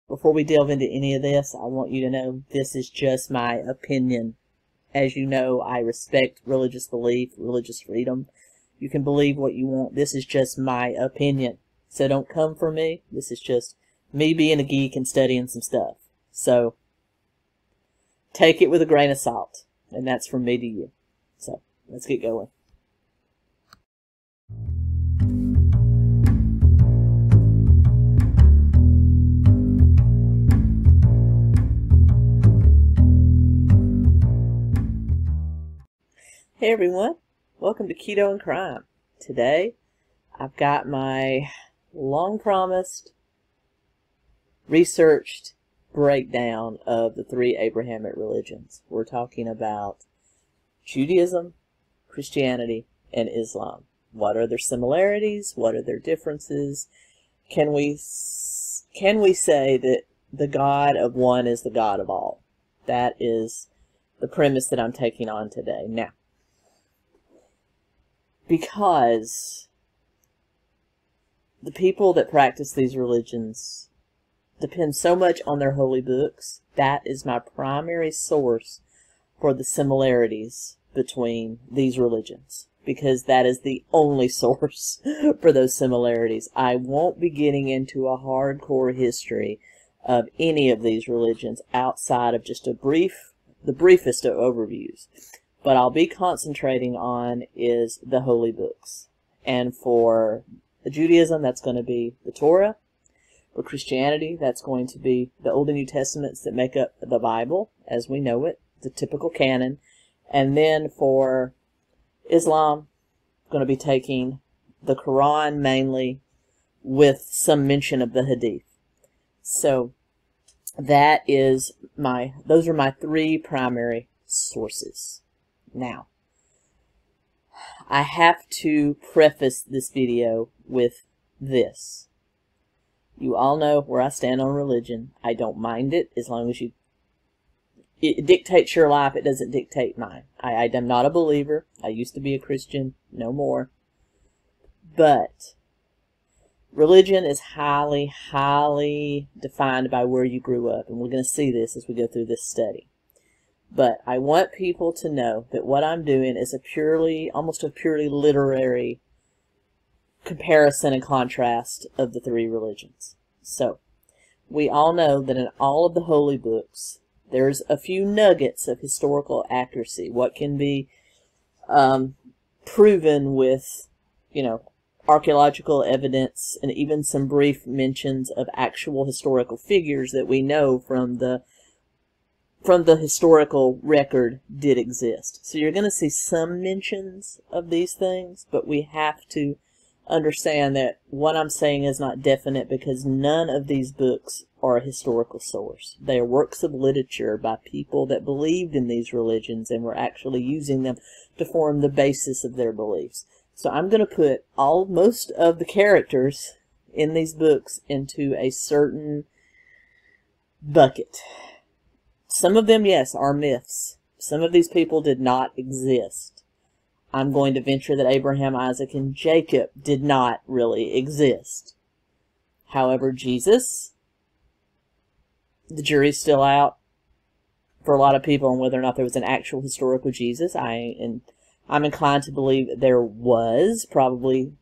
before we delve into any of this, I want you to know this is just my opinion. As you know, I respect religious belief, religious freedom. You can believe what you want. This is just my opinion. So don't come for me. This is just me being a geek and studying some stuff. So take it with a grain of salt. And that's from me to you. So let's get going. Hey everyone, welcome to Keto and Crime. Today, I've got my long-promised, researched breakdown of the three Abrahamic religions. We're talking about Judaism, Christianity, and Islam. What are their similarities? What are their differences? Can we say that the God of one is the God of all? That is the premise that I'm taking on today. Now, because the people that practice these religions depend so much on their holy books, that is my primary source for the similarities between these religions, because that is the only source for those similarities. I won't be getting into a hardcore history of any of these religions outside of just the briefest of overviews. But I'll be concentrating on is the holy books. And for Judaism, that's going to be the Torah. For Christianity, that's going to be the Old and New Testaments that make up the Bible, as we know it, the typical canon. And then for Islam, I'm going to be taking the Quran mainly, with some mention of the Hadith. So that is those are my three primary sources. Now, I have to preface this video with this. You all know where I stand on religion. I don't mind it as long as it dictates your life. It doesn't dictate mine. I am not a believer. I used to be a Christian. No more. But religion is highly, highly defined by where you grew up. And we're going to see this as we go through this study. But I want people to know that what I'm doing is almost a purely literary comparison and contrast of the three religions. So, we all know that in all of the holy books, there's a few nuggets of historical accuracy. What can be proven with, archaeological evidence and even some brief mentions of actual historical figures that we know from the historical record did exist. So you're going to see some mentions of these things, but we have to understand that what I'm saying is not definite, because none of these books are a historical source. They are works of literature by people that believed in these religions and were actually using them to form the basis of their beliefs. So I'm going to put most of the characters in these books into a certain bucket. Some of them, yes, are myths. Some of these people did not exist. I'm going to venture that Abraham, Isaac, and Jacob did not really exist. However, Jesus, the jury's still out for a lot of people on whether or not there was an actual historical Jesus. I'm inclined to believe that there was probably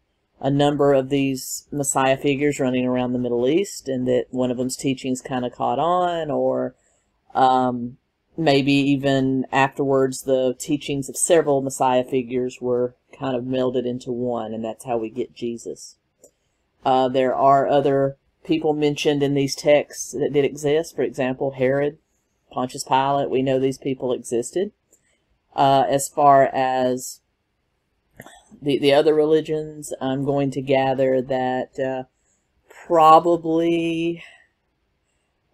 a number of these Messiah figures running around the Middle East, and that one of them's teachings kind of caught on, or maybe even afterwards the teachings of several Messiah figures were kind of melded into one, and that's how we get Jesus. There are other people mentioned in these texts that did exist. For example, Herod, Pontius Pilate, we know these people existed. As far as the other religions, I'm going to gather that probably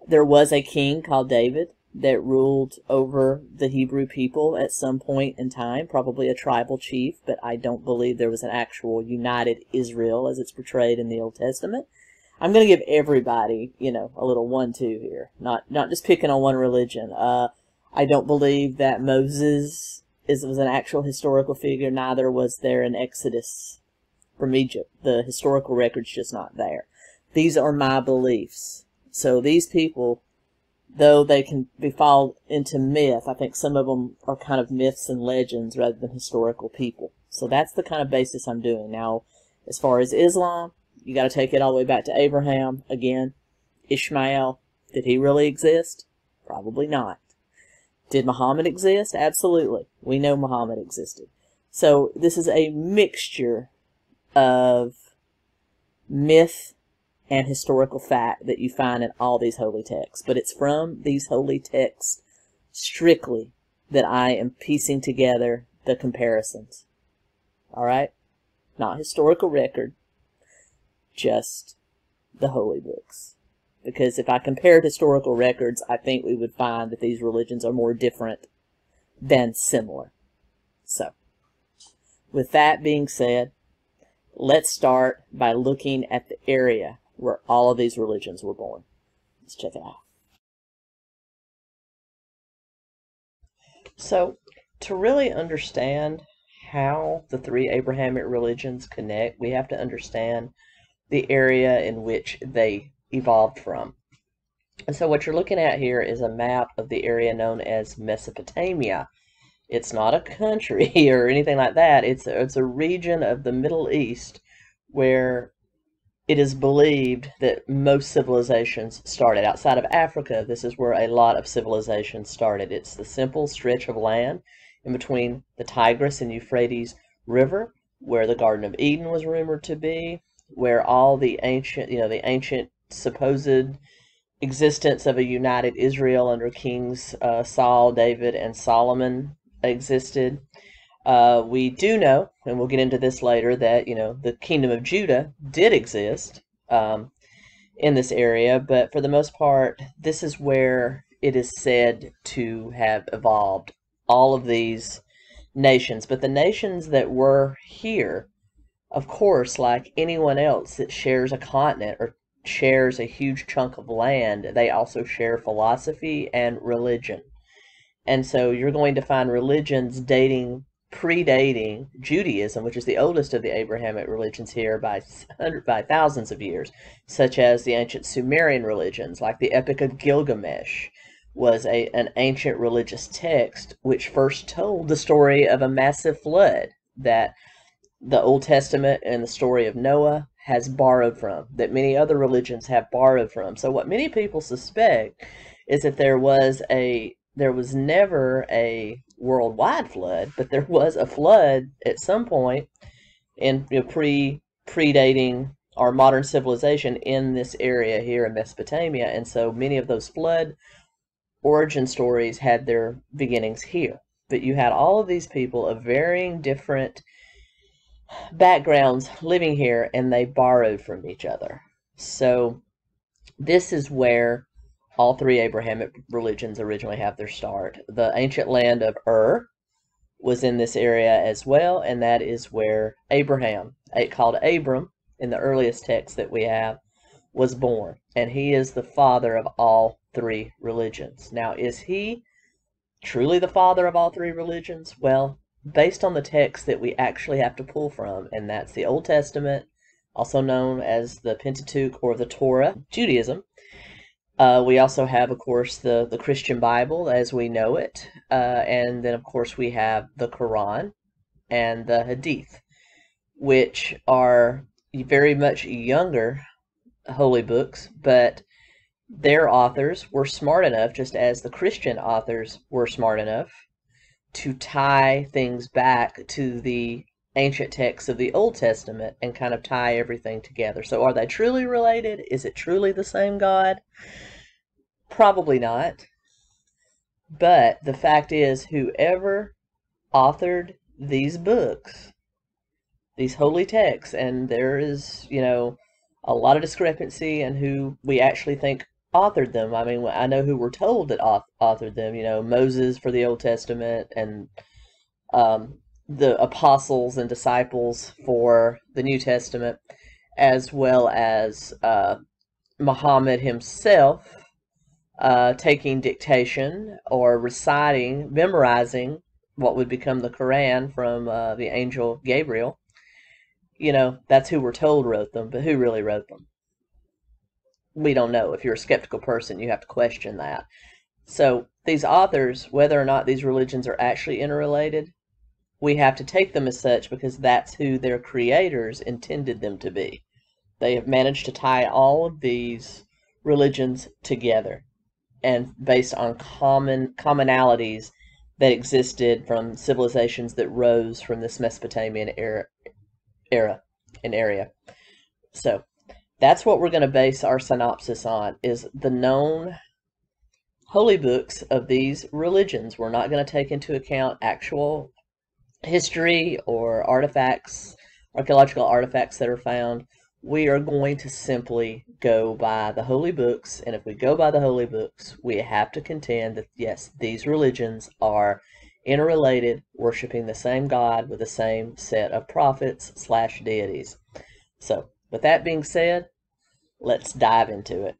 there was a king called David that ruled over the Hebrew people at some point in time, probably a tribal chief, but I don't believe there was an actual united Israel as it's portrayed in the Old Testament. I'm going to give everybody, a little 1-2 here, not just picking on one religion. I don't believe that Moses was an actual historical figure. Neither was there an Exodus from Egypt. The historical record's just not there. These are my beliefs. So these people, though they can fall into myth, I think some of them are kind of myths and legends rather than historical people. So that's the kind of basis I'm doing. Now, as far as Islam, you got to take it all the way back to Abraham. Again, Ishmael, did he really exist? Probably not. Did Muhammad exist? Absolutely. We know Muhammad existed. So this is a mixture of myth and historical fact that you find in all these holy texts. But it's from these holy texts strictly that I am piecing together the comparisons. Alright? Not historical record, just the holy books. Because if I compared historical records, I think we would find that these religions are more different than similar. So, with that being said, let's start by looking at the area where all of these religions were born. Let's check it out. So, to really understand how the three Abrahamic religions connect, we have to understand the area in which they evolved from. And so what you're looking at here is a map of the area known as Mesopotamia. It's not a country or anything like that. It's a region of the Middle East where it is believed that most civilizations started. Outside of Africa, this is where a lot of civilizations started. It's the simple stretch of land in between the Tigris and Euphrates River, where the Garden of Eden was rumored to be, where all the ancient supposed existence of a united Israel under kings Saul, David, and Solomon existed. We do know, and we'll get into this later, that the kingdom of Judah did exist in this area, but for the most part, this is where it is said to have evolved. All of these nations, but the nations that were here, of course, like anyone else that shares a continent or shares a huge chunk of land, they also share philosophy and religion. And so you're going to find religions predating Judaism, which is the oldest of the Abrahamic religions here by thousands of years, such as the ancient Sumerian religions, like the Epic of Gilgamesh was an ancient religious text which first told the story of a massive flood that the Old Testament and the story of Noah has borrowed from, that many other religions have borrowed from. So what many people suspect is that there was never a worldwide flood, but there was a flood at some point in predating our modern civilization in this area here in Mesopotamia, and so many of those flood origin stories had their beginnings here. But you had all of these people of varying different backgrounds living here, and they borrowed from each other. So this is where all three Abrahamic religions originally have their start. The ancient land of was in this area as well, and that is where Abraham, called Abram in the earliest text that we have, was born. And he is the father of all three religions. Now, is he truly the father of all three religions? Well, based on the text that we actually have to pull from, and that's the Old Testament, also known as the Pentateuch or the Torah, Judaism. We also have, of course, the Christian Bible as we know it, and then, of course, we have the Quran and the Hadith, which are very much younger holy books, but their authors were smart enough, just as the Christian authors were smart enough, to tie things back to the ancient texts of the Old Testament and kind of tie everything together. So are they truly related? Is it truly the same God? Probably not. But the fact is, whoever authored these books, these holy texts, and there is, a lot of discrepancy in who we actually think authored them. I mean, I know who we're told that authored them, Moses for the Old Testament, and the apostles and disciples for the New Testament, as well as Muhammad himself taking dictation or memorizing what would become the Quran from the angel Gabriel. That's who we're told wrote them, but who really wrote them? we don't know. If you're a skeptical person, you have to question that. So these authors, whether or not these religions are actually interrelated, we have to take them as such because that's who their creators intended them to be. They have managed to tie all of these religions together, and based on commonalities that existed from civilizations that rose from this Mesopotamian era and area. So that's what we're going to base our synopsis on, is the known holy books of these religions. We're not going to take into account actual history or artifacts, archaeological artifacts that are found. We are going to simply go by the holy books, and if we go by the holy books, we have to contend that, yes, these religions are interrelated, worshiping the same God with the same set of prophets / deities. So, with that being said, let's dive into it.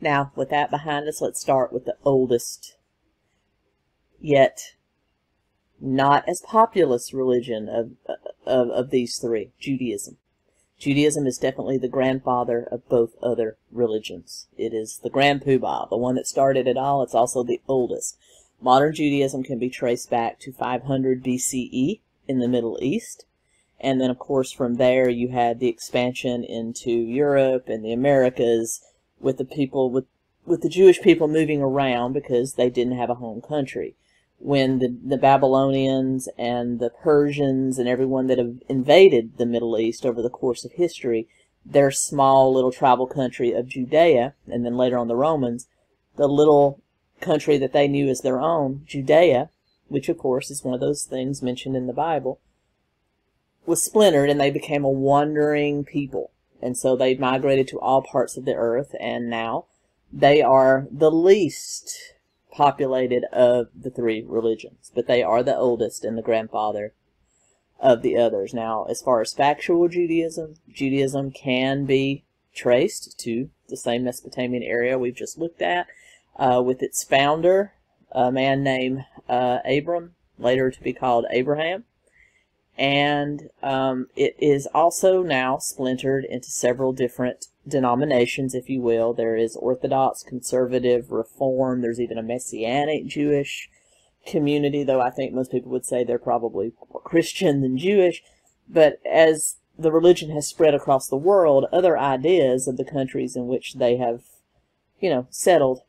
Now, with that behind us, let's start with the oldest, yet not as populous religion of these three, Judaism. Judaism is definitely the grandfather of both other religions. It is the 𝗓𝗂𝗵, the one that started it all. It's also the oldest. Modern Judaism can be traced back to 500 BCE in the Middle East. And then, of course, from there you had the expansion into Europe and the Americas with the people, with the Jewish people moving around because they didn't have a home country. When the Babylonians and the Persians and everyone that have invaded the Middle East over the course of history, their small little tribal country of Judea, and then later on the Romans, the little country that they knew as their own, Judea, which of course is one of those things mentioned in the Bible, was splintered and they became a wandering people. And so they migrated to all parts of the earth, and now they are the least populated of the three religions, but they are the oldest and the grandfather of the others. Now, as far as factual Judaism, Judaism can be traced to the same Mesopotamian area we've just looked at, with its founder, a man named Abram, later to be called Abraham. And it is also now splintered into several different denominations, if you will. There is Orthodox, Conservative, Reform. There's even a Messianic Jewish community, though I think most people would say they're probably more Christian than Jewish. But as the religion has spread across the world, other ideas of the countries in which they have, settled,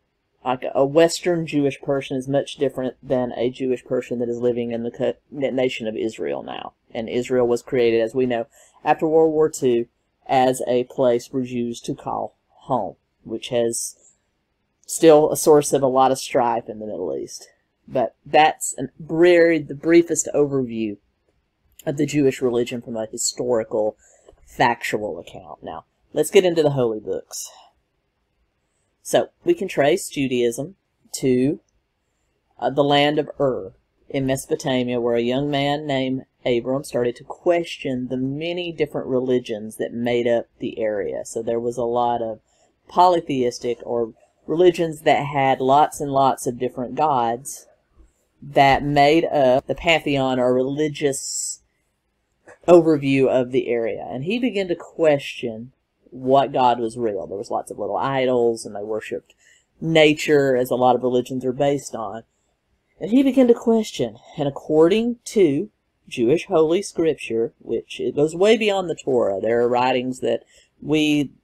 like a Western Jewish person is much different than a Jewish person that is living in the nation of Israel now. And Israel was created, as we know, after World War II as a place for Jews to call home, which has still a source of a lot of strife in the Middle East. But that's the briefest overview of the Jewish religion from a historical, factual account. Now, let's get into the holy books. So, we can trace Judaism to the land of in Mesopotamia, where a young man named Abram started to question the many different religions that made up the area. So there was a lot of polytheistic, or religions that had lots and lots of different gods that made up the pantheon, or religious overview of the area. And he began to question what God was real. There was lots of little idols, and they worshipped nature, as a lot of religions are based on. And he began to question, and according to Jewish Holy Scripture, which it goes way beyond the Torah, there are writings that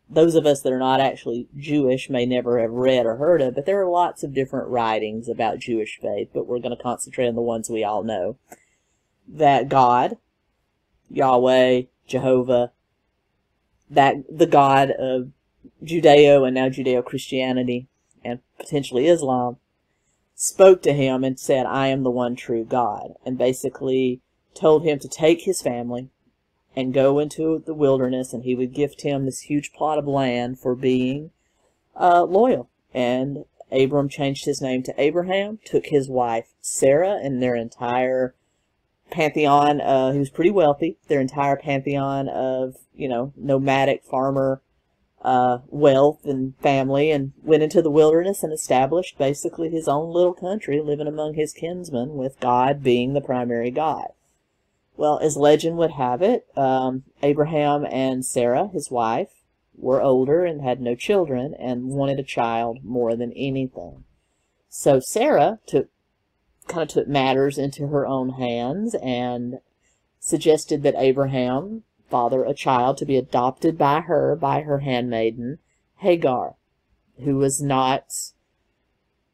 those of us that are not actually Jewish, may never have read or heard of, but there are lots of different writings about Jewish faith, but we're going to concentrate on the ones we all know. That God, Yahweh, Jehovah, that the God of Judeo and now Judeo-Christianity, and potentially Islam, spoke to him and said, I am the one true God, and basically told him to take his family and go into the wilderness, and he would gift him this huge plot of land for being loyal. And Abram changed his name to Abraham, took his wife Sarah, and their entire pantheon, he was pretty wealthy, their entire pantheon of, nomadic farmer wealth and family, and went into the wilderness and established basically his own little country, living among his kinsmen, with God being the primary God. Well, as legend would have it, Abraham and Sarah, his wife, were older and had no children and wanted a child more than anything. So Sarah kind of took matters into her own hands and suggested that Abraham father a child to be adopted by her handmaiden, Hagar, who was not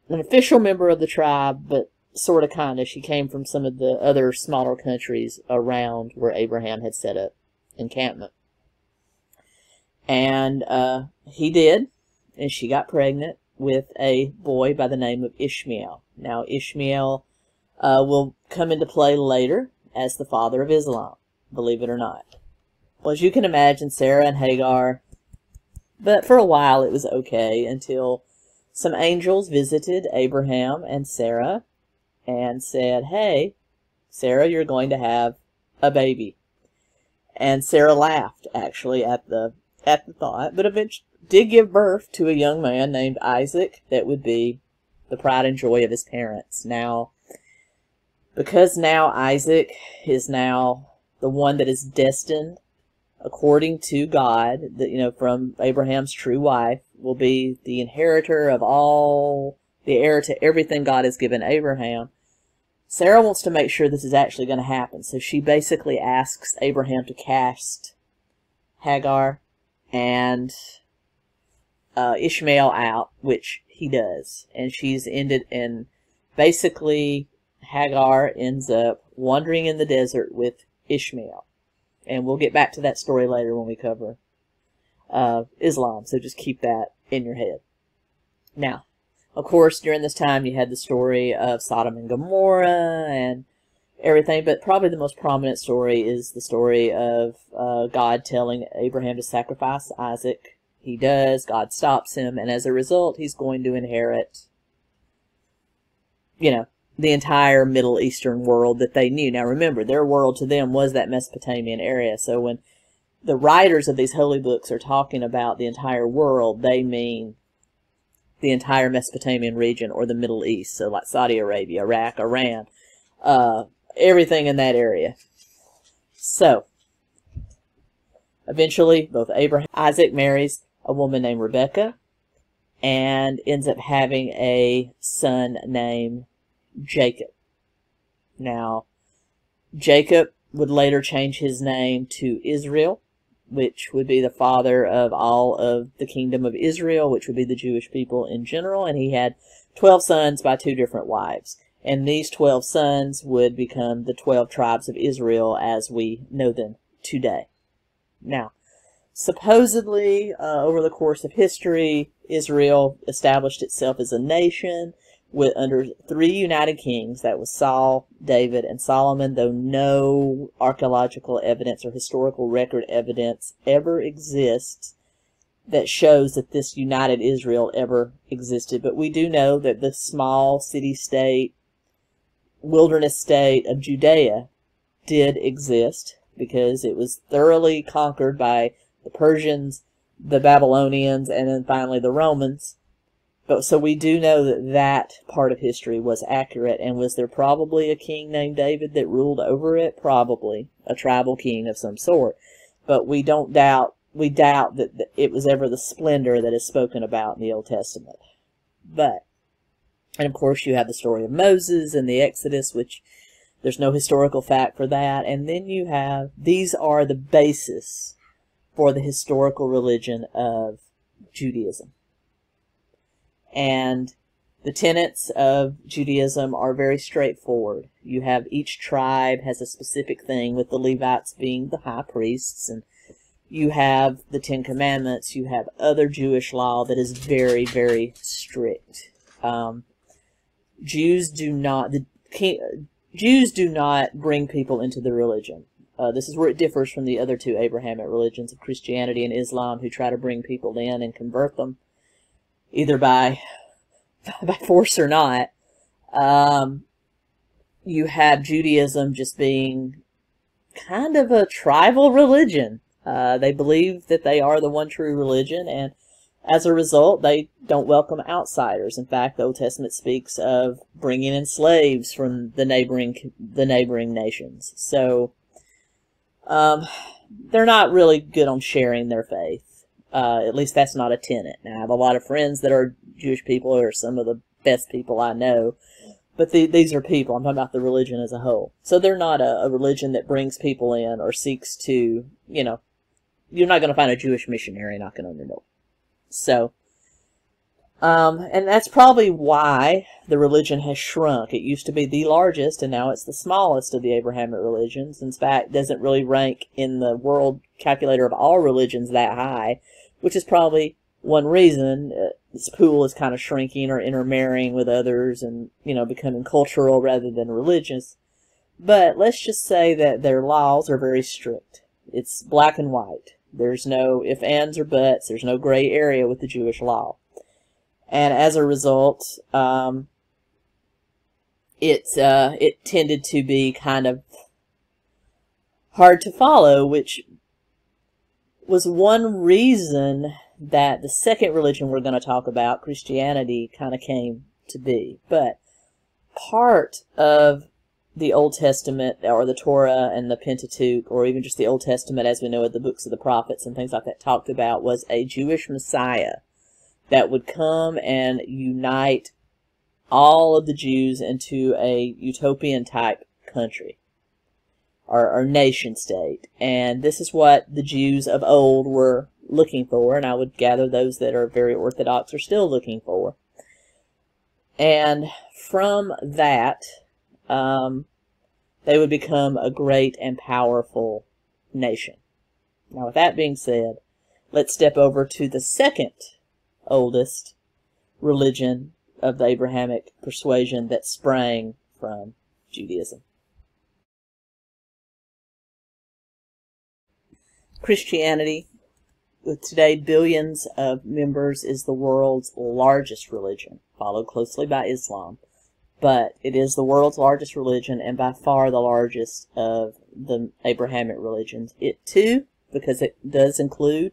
an official member of the tribe, but sort of kind of. She came from some of the other smaller countries around where Abraham had set up encampment. And he did, and she got pregnant with a boy by the name of Ishmael. Now, Ishmael will come into play later as the father of Islam, believe it or not. Well, as you can imagine, Sarah and Hagar, but for a while it was okay until some angels visited Abraham and Sarah and said, "Hey, Sarah, you're going to have a baby." And Sarah laughed, actually, at the thought, but eventually did give birth to a young man named Isaac that would be the pride and joy of his parents. Now, because now Isaac is now the one that is destined, according to God, that, from Abraham's true wife, will be the inheritor of all, the heir to everything God has given Abraham. Sarah wants to make sure this is actually going to happen. So she basically asks Abraham to cast Hagar and Ishmael out, which he does. And she's ended, and basically Hagar ends up wandering in the desert with Ishmael. And we'll get back to that story later when we cover Islam. So just keep that in your head. Now, of course, during this time you had the story of Sodom and Gomorrah and everything, but probably the most prominent story is the story of God telling Abraham to sacrifice Isaac. He does. God stops him, and as a result, he's going to inherit, the entire Middle Eastern world that they knew. Now remember, their world to them was that Mesopotamian area. So when the writers of these holy books are talking about the entire world, they mean the entire Mesopotamian region or the Middle East. So like Saudi Arabia, Iraq, Iran, everything in that area. So eventually both Isaac marries a woman named Rebecca and ends up having a son named Jacob. Now, Jacob would later change his name to Israel, which would be the father of all of the kingdom of Israel, which would be the Jewish people in general, and he had 12 sons by 2 different wives. And these 12 sons would become the 12 tribes of Israel as we know them today. Now, supposedly, over the course of history, Israel established itself as a nation under 3 united kings. That was Saul, David, and Solomon, though no archaeological evidence or historical record evidence ever exists that shows that this united Israel ever existed. But we do know that the small city-state, wilderness state of Judea did exist, because it was thoroughly conquered by the Persians, the Babylonians, and then finally the Romans. But so we do know that that part of history was accurate. And was there probably a king named David that ruled over it? Probably. A tribal king of some sort. But we doubt that it was ever the splendor that is spoken about in the Old Testament. But, and of course you have the story of Moses and the Exodus, which there's no historical fact for that. And then you have, these are the basis for the historical religion of Judaism. And the tenets of Judaism are very straightforward. You have each tribe has a specific thing, with the Levites being the high priests, and you have the 10 Commandments. You have other Jewish law that is very, very strict. Jews do not bring people into the religion. This is where it differs from the other 2 Abrahamic religions of Christianity and Islam, who try to bring people in and convert them, either by force or not. You have Judaism just being kind of a tribal religion. They believe that they are the one true religion, and as a result, they don't welcome outsiders. In fact, the Old Testament speaks of bringing in slaves from the neighboring nations. So they're not really good on sharing their faith. At least that's not a tenet. Now, I have a lot of friends that are Jewish people, or some of the best people I know. But these are people. I'm talking about the religion as a whole. So they're not a religion that brings people in or seeks to, you know, you're not going to find a Jewish missionary knocking on your door. So, and that's probably why the religion has shrunk. It used to be the largest, and now it's the smallest of the Abrahamic religions. In fact, it doesn't really rank in the world calculator of all religions that high, which is probably one reason this pool is kind of shrinking or intermarrying with others and, you know, becoming cultural rather than religious. But let's just say that their laws are very strict. It's black and white. There's no ifs, ands, or buts. There's no gray area with the Jewish law. And as a result, it tended to be kind of hard to follow, which was one reason that the second religion we're going to talk about, Christianity, kind of came to be. But part of the Old Testament, or the Torah and the Pentateuch, or even just the Old Testament as we know it, the books of the prophets and things like that, talked about was a Jewish Messiah that would come and unite all of the Jews into a utopian type country, or nation state. And this is what the Jews of old were looking for, and I would gather those that are very Orthodox are still looking for. And from that, they would become a great and powerful nation. Now, with that being said, let's step over to the second oldest religion of the Abrahamic persuasion that sprang from Judaism. Christianity, with today billions of members, is the world's largest religion, followed closely by Islam. But it is the world's largest religion and by far the largest of the Abrahamic religions. It too, because it does include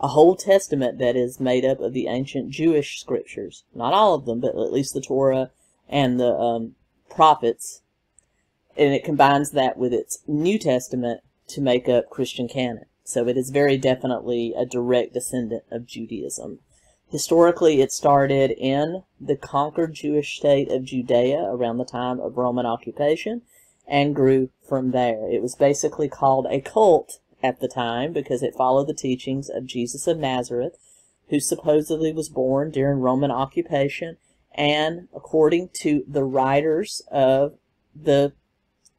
a whole testament that is made up of the ancient Jewish scriptures. Not all of them, but at least the Torah and the prophets. And it combines that with its New Testament to make up Christian canon. So it is very definitely a direct descendant of Judaism. Historically, it started in the conquered Jewish state of Judea around the time of Roman occupation and grew from there. It was basically called a cult at the time because it followed the teachings of Jesus of Nazareth, who supposedly was born during Roman occupation, and according to the writers of the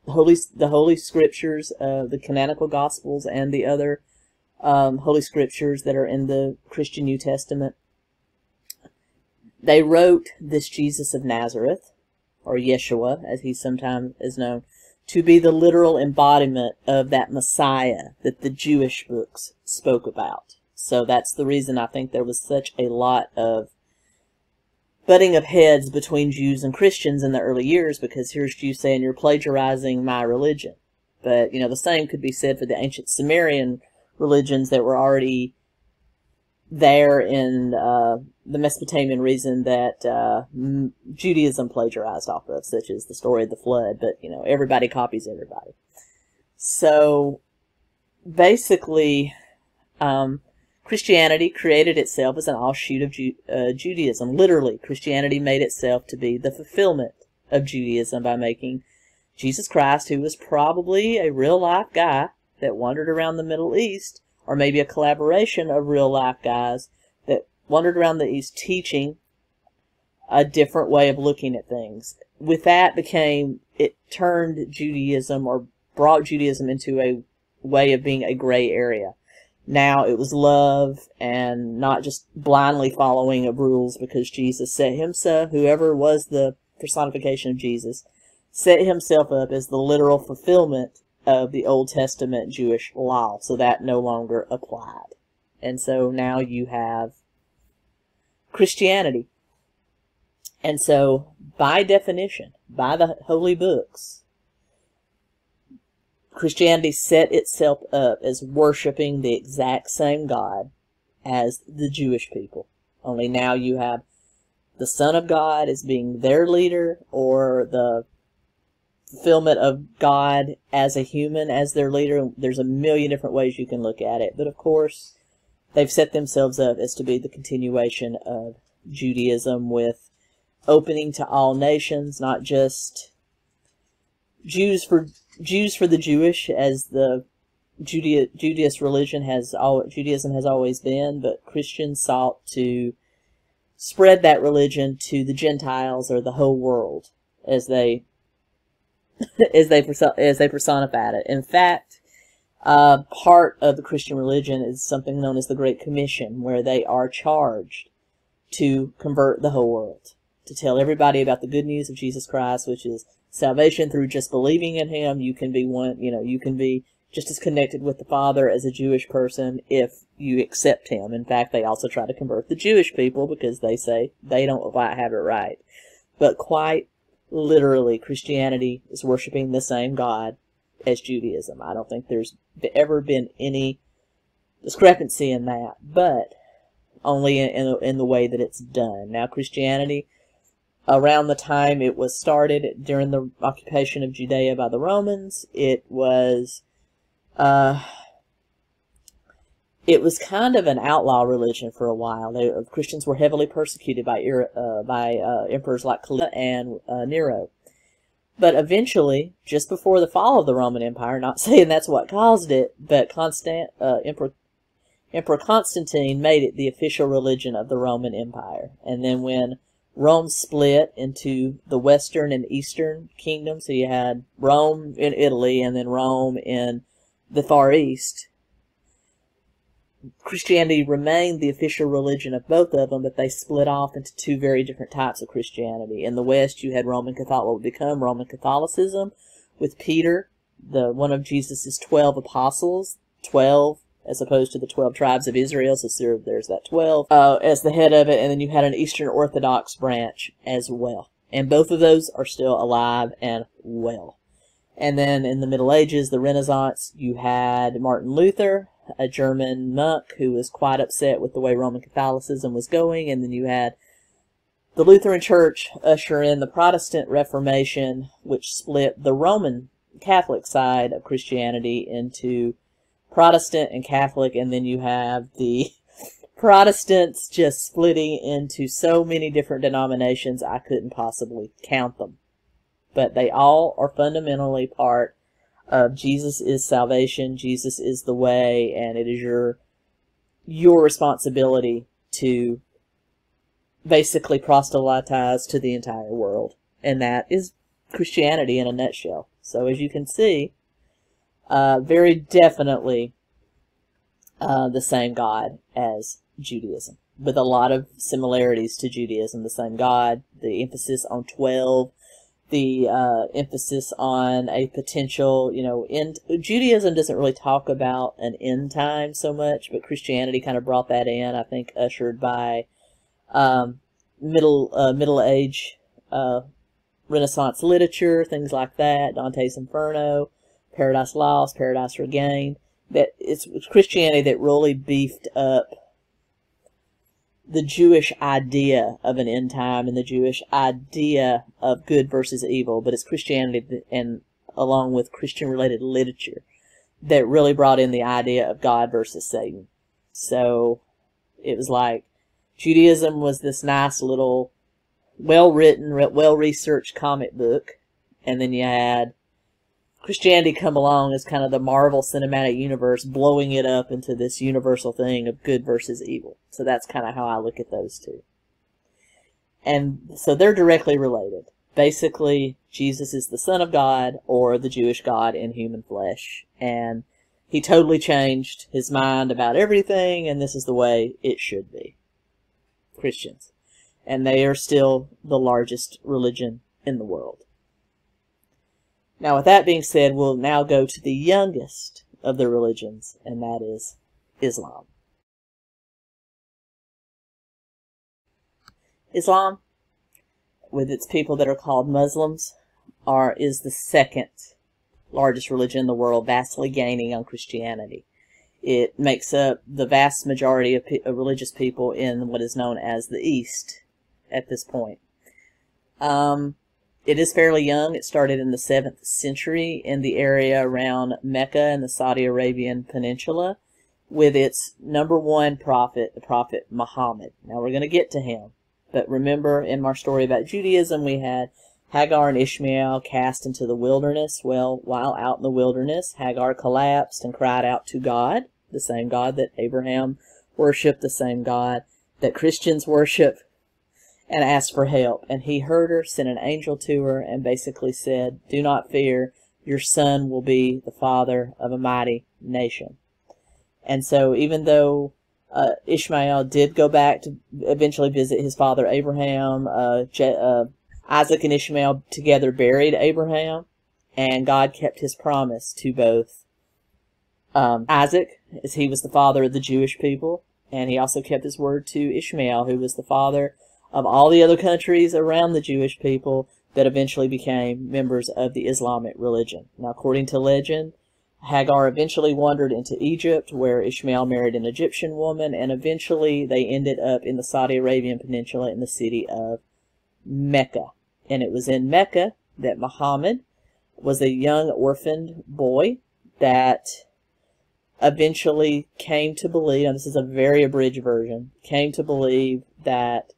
Holy Scriptures, the canonical Gospels, and the other Holy Scriptures that are in the Christian New Testament, they wrote this Jesus of Nazareth, or Yeshua, as he sometimes is known, to be the literal embodiment of that Messiah that the Jewish books spoke about. So that's the reason I think there was such a lot of butting of heads between Jews and Christians in the early years, because here's Jews saying, you're plagiarizing my religion. But, you know, the same could be said for the ancient Sumerian religions that were already there in the Mesopotamian region that Judaism plagiarized off of, such as the story of the flood. But, you know, everybody copies everybody. So, basically, Christianity created itself as an offshoot of Judaism. Literally, Christianity made itself to be the fulfillment of Judaism by making Jesus Christ, who was probably a real-life guy that wandered around the Middle East, or maybe a collaboration of real-life guys that wandered around the East teaching a different way of looking at things. With that it turned Judaism, or brought Judaism into a way of being a gray area. Now it was love and not just blindly following of rules, because Jesus set himself, whoever was the personification of Jesus, set himself up as the literal fulfillment of the Old Testament Jewish law. So that no longer applied. And so now you have Christianity. And so, by definition, by the holy books, Christianity set itself up as worshiping the exact same God as the Jewish people. Only now you have the Son of God as being their leader, or the fulfillment of God as a human, as their leader. There's a million different ways you can look at it. But of course, they've set themselves up as to be the continuation of Judaism, with opening to all nations, not just Jews for the Jewish, as the Judaist religion Judaism has always been, but Christians sought to spread that religion to the Gentiles, or the whole world, as they personified it. In fact, part of the Christian religion is something known as the Great Commission, where they are charged to convert the whole world, to tell everybody about the good news of Jesus Christ, which is salvation through just believing in Him. You can be you can be just as connected with the Father as a Jewish person if you accept Him. In fact, they also try to convert the Jewish people because they say they don't quite have it right. But quite literally, Christianity is worshiping the same God as Judaism. I don't think there's ever been any discrepancy in that, but only in the way that it's done. Now, Christianity, around the time it was started, during the occupation of Judea by the Romans, it was kind of an outlaw religion for a while. Christians were heavily persecuted by emperors like Caligula and Nero. But eventually, just before the fall of the Roman Empire, not saying that's what caused it, but Emperor Constantine made it the official religion of the Roman Empire. And then when Rome split into the Western and Eastern kingdoms, so you had Rome in Italy and then Rome in the Far East, Christianity remained the official religion of both of them, but they split off into two very different types of Christianity. In the West, you had what would become Roman Catholicism, with Peter, one of Jesus' 12 apostles, 12 as opposed to the 12 tribes of Israel, so there's that 12, as the head of it, and then you had an Eastern Orthodox branch as well. And both of those are still alive and well. And then in the Middle Ages, the Renaissance, you had Martin Luther, a German monk who was quite upset with the way Roman Catholicism was going, and then you had the Lutheran Church usher in the Protestant Reformation, which split the Roman Catholic side of Christianity into Protestant and Catholic, and then you have the Protestants just splitting into so many different denominations I couldn't possibly count them. But they all are fundamentally part of Jesus is salvation, Jesus is the way, and it is your responsibility to basically proselytize to the entire world. And that is Christianity in a nutshell. So as you can see, very definitely the same God as Judaism, with a lot of similarities to Judaism. The same God, the emphasis on 12, the emphasis on a potential, end. Judaism doesn't really talk about an end time so much, but Christianity kind of brought that in, I think, ushered by Middle Age Renaissance literature, things like that, Dante's Inferno, Paradise Lost, Paradise Regained. That it's Christianity that really beefed up the Jewish idea of an end time and the Jewish idea of good versus evil, but it's Christianity and along with Christian-related literature that really brought in the idea of God versus Satan. So it was like Judaism was this nice little well-written, well-researched comic book, and then you had Christianity come along as kind of the Marvel Cinematic Universe, blowing it up into this universal thing of good versus evil. So that's kind of how I look at those two. And so they're directly related. Basically, Jesus is the Son of God, or the Jewish God in human flesh. And He totally changed His mind about everything, and this is the way it should be. Christians. And they are still the largest religion in the world. Now, with that being said, we'll now go to the youngest of the religions, and that is Islam. Islam, with its people that are called Muslims, is the second largest religion in the world, vastly gaining on Christianity. It makes up the vast majority of religious people in what is known as the East at this point. it is fairly young. It started in the 7th century in the area around Mecca and the Saudi Arabian Peninsula, with its number one prophet, the Prophet Muhammad. Now we're going to get to him. But remember, in our story about Judaism, we had Hagar and Ishmael cast into the wilderness. Well, while out in the wilderness, Hagar collapsed and cried out to God, the same God that Abraham worshipped, the same God that Christians worship, and asked for help. And he heard her, sent an angel to her, and basically said, "Do not fear, your son will be the father of a mighty nation." And so even though Ishmael did go back to eventually visit his father Abraham, Isaac and Ishmael together buried Abraham, and God kept his promise to both Isaac, as he was the father of the Jewish people, and he also kept his word to Ishmael, who was the father of all the other countries around the Jewish people that eventually became members of the Islamic religion. Now, according to legend, Hagar eventually wandered into Egypt, where Ishmael married an Egyptian woman, and eventually they ended up in the Saudi Arabian Peninsula in the city of Mecca. And it was in Mecca that Muhammad was a young orphaned boy that eventually came to believe, and this is a very abridged version, came to believe that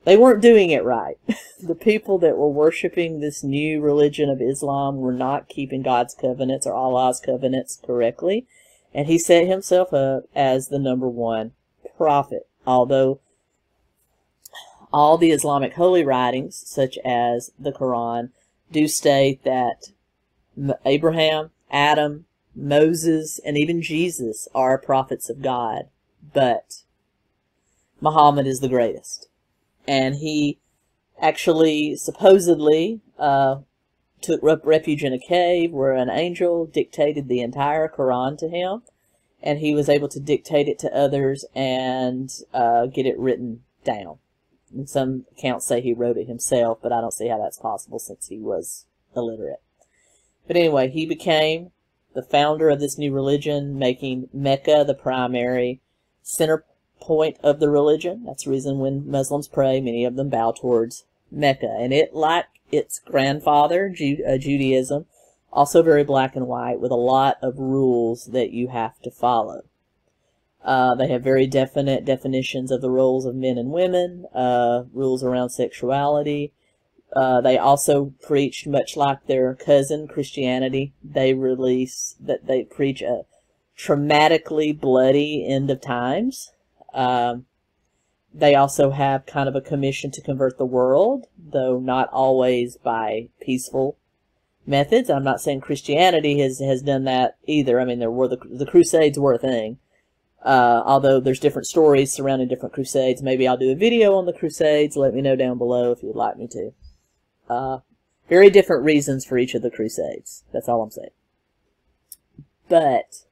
they weren't doing it right. The people that were worshiping this new religion of Islam were not keeping God's covenants or Allah's covenants correctly. And he set himself up as the number one prophet. Although all the Islamic holy writings, such as the Quran, do state that Abraham, Adam, Moses, and even Jesus are prophets of God. But Muhammad is the greatest. And he actually supposedly took refuge in a cave where an angel dictated the entire Quran to him, and he was able to dictate it to others and get it written down. And some accounts say he wrote it himself, but I don't see how that's possible since he was illiterate. But anyway, he became the founder of this new religion, making Mecca the primary center point of the religion. That's the reason when Muslims pray, many of them bow towards Mecca. And it, like its grandfather, Judaism, also very black and white, with a lot of rules that you have to follow. They have very definite definitions of the roles of men and women, rules around sexuality. They also preached, much like their cousin Christianity, they preach a traumatically bloody end of times. They also have kind of a commission to convert the world, though not always by peaceful methods. I'm not saying Christianity has done that either. I mean, the Crusades were a thing. Although there's different stories surrounding different Crusades. Maybe I'll do a video on the Crusades. Let me know down below if you'd like me to. Very different reasons for each of the Crusades. That's all I'm saying. But,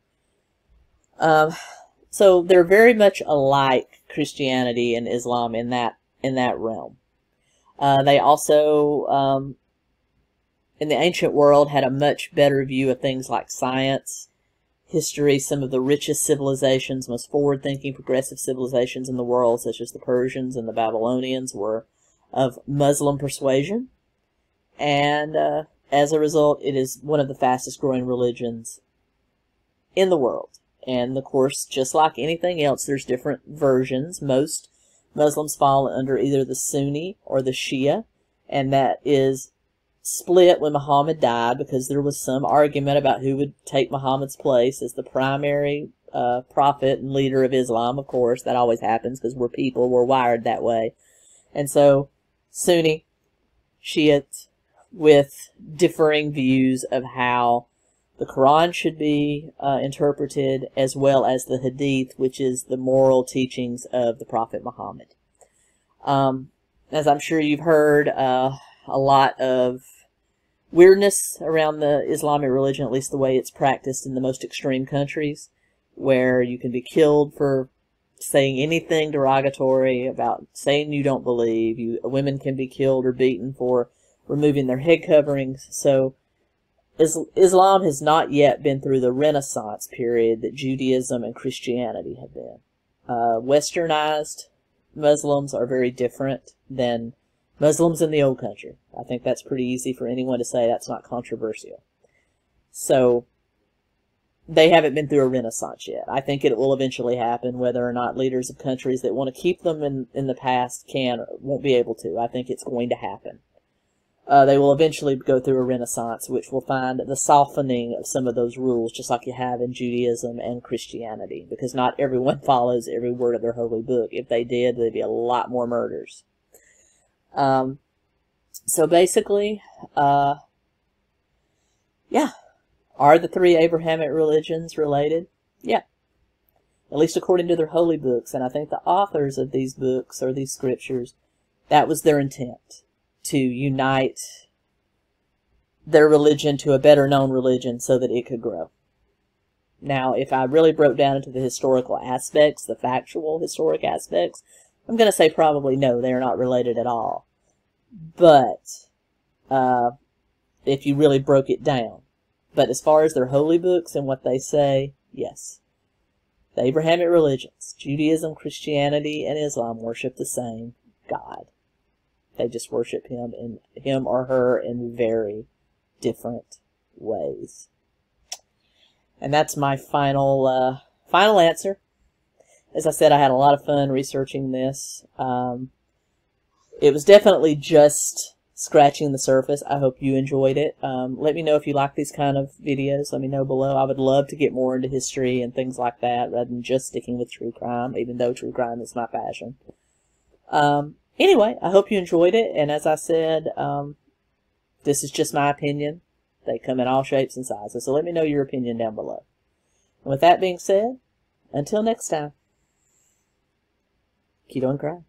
so they're very much alike, Christianity and Islam, in that realm. They also, in the ancient world, had a much better view of things like science, history. Some of the richest civilizations, most forward-thinking, progressive civilizations in the world, such as the Persians and the Babylonians, were of Muslim persuasion. And as a result, it is one of the fastest-growing religions in the world. And, of course, just like anything else, there's different versions. Most Muslims fall under either the Sunni or the Shia, and that is split when Muhammad died, because there was some argument about who would take Muhammad's place as the primary prophet and leader of Islam. Of course, that always happens because we're people, we're wired that way. And so, Sunni, Shiite, with differing views of how the Quran should be interpreted, as well as the Hadith, which is the moral teachings of the Prophet Muhammad. As I'm sure you've heard, a lot of weirdness around the Islamic religion, at least the way it's practiced in the most extreme countries, where you can be killed for saying anything derogatory about saying you don't believe. Women can be killed or beaten for removing their head coverings. So Islam has not yet been through the Renaissance period that Judaism and Christianity have been. Westernized Muslims are very different than Muslims in the old country. I think that's pretty easy for anyone to say. That's not controversial. So, they haven't been through a renaissance yet. I think it will eventually happen, whether or not leaders of countries that want to keep them in the past can or won't be able to. I think it's going to happen. They will eventually go through a renaissance, which will find the softening of some of those rules, just like you have in Judaism and Christianity, because not everyone follows every word of their holy book. If they did, there'd be a lot more murders. So basically, yeah. Are the three Abrahamic religions related? Yeah. At least according to their holy books. And I think the authors of these books or these scriptures, that was their intent. To unite their religion to a better known religion so that it could grow. Now, if I really broke down into the historical aspects, the factual historic aspects, I'm going to say probably no, they are not related at all. But, if you really broke it down. But as far as their holy books and what they say, yes. The Abrahamic religions, Judaism, Christianity, and Islam worship the same God. They just worship him or her in very different ways. And that's my final answer. As I said, I had a lot of fun researching this. It was definitely just scratching the surface. I hope you enjoyed it. Let me know if you like these kind of videos. Let me know below. I would love to get more into history and things like that, rather than just sticking with true crime, even though true crime is my passion. Anyway, I hope you enjoyed it, and as I said, this is just my opinion. They come in all shapes and sizes, so let me know your opinion down below. And with that being said, until next time, Keto Krime.